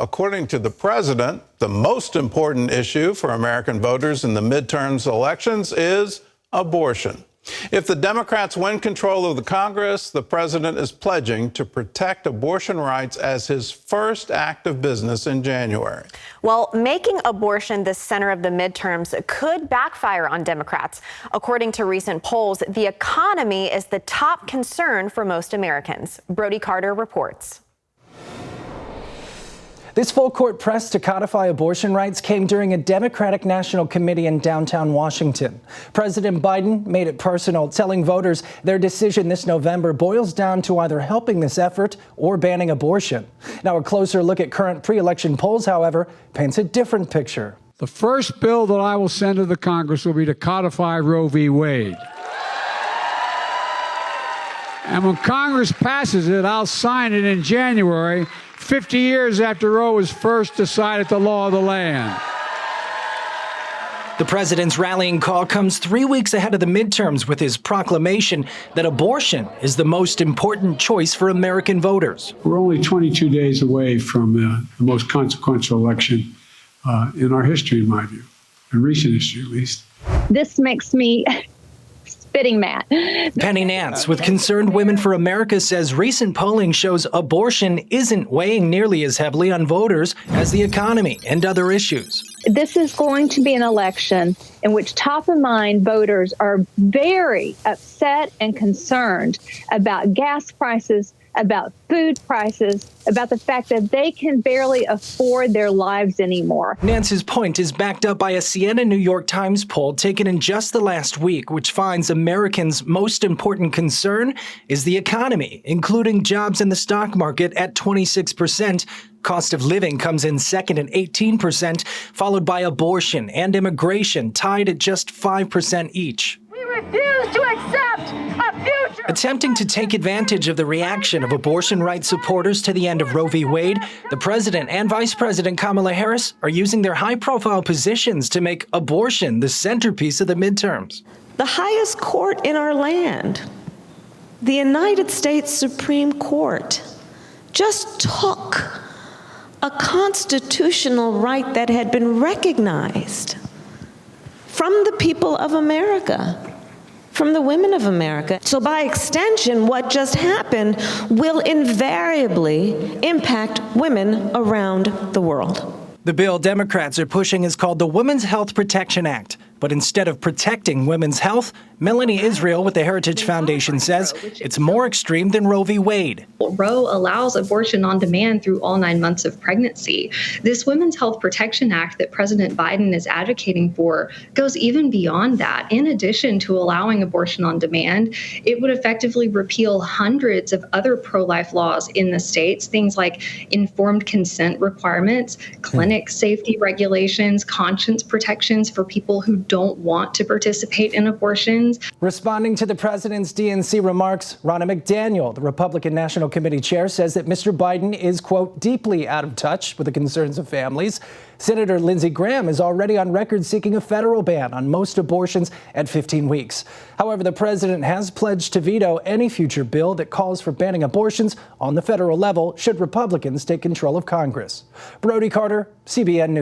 According to the president, the most important issue for American voters in the midterms elections is abortion. If the Democrats win control of the Congress, the president is pledging to protect abortion rights as his first act of business in January. Well, making abortion the center of the midterms could backfire on Democrats. According to recent polls, the economy is the top concern for most Americans. Brody Carter reports. This full-court press to codify abortion rights came during a Democratic National Committee in downtown Washington. President Biden made it personal, telling voters their decision this November boils down to either helping this effort or banning abortion. Now, a closer look at current pre-election polls, however, paints a different picture. The first bill that I will send to the Congress will be to codify Roe v. Wade. And when Congress passes it, I'll sign it in January, 50 years after Roe was first decided the law of the land. The president's rallying call comes 3 weeks ahead of the midterms with his proclamation that abortion is the most important choice for American voters. We're only 22 days away from the most consequential election in our history, in my view, in recent history at least. This makes me spitting mad. Penny Nance with Concerned Women for America says recent polling shows abortion isn't weighing nearly as heavily on voters as the economy and other issues. This is going to be an election in which top of mind voters are very upset and concerned about gas prices, about food prices, about the fact that they can barely afford their lives anymore. Nance's point is backed up by a CNN New York Times poll taken in just the last week, which finds Americans' most important concern is the economy, including jobs in the stock market at 26%. Cost of living comes in second at 18%, followed by abortion and immigration, tied at just 5% each. We refuse to accept a future. Attempting to take advantage of the reaction of abortion rights supporters to the end of Roe v. Wade, the president and Vice President Kamala Harris are using their high-profile positions to make abortion the centerpiece of the midterms. The highest court in our land, the United States Supreme Court, just took a constitutional right that had been recognized from the people of America, from the women of America. So by extension, what just happened will invariably impact women around the world. The bill Democrats are pushing is called the Women's Health Protection Act. But instead of protecting women's health, Melanie Israel with the Heritage Foundation says it's more extreme than Roe v. Wade. Roe allows abortion on demand through all 9 months of pregnancy. This Women's Health Protection Act that President Biden is advocating for goes even beyond that. In addition to allowing abortion on demand, it would effectively repeal hundreds of other pro-life laws in the states, things like informed consent requirements, clinic safety regulations, conscience protections for people who don't want to participate in abortions. Responding to the president's DNC remarks, Ronna McDaniel, the Republican National Committee chair, says that Mr. Biden is, quote, deeply out of touch with the concerns of families. Senator Lindsey Graham is already on record seeking a federal ban on most abortions at 15 weeks. However, the president has pledged to veto any future bill that calls for banning abortions on the federal level should Republicans take control of Congress. Brody Carter, CBN News.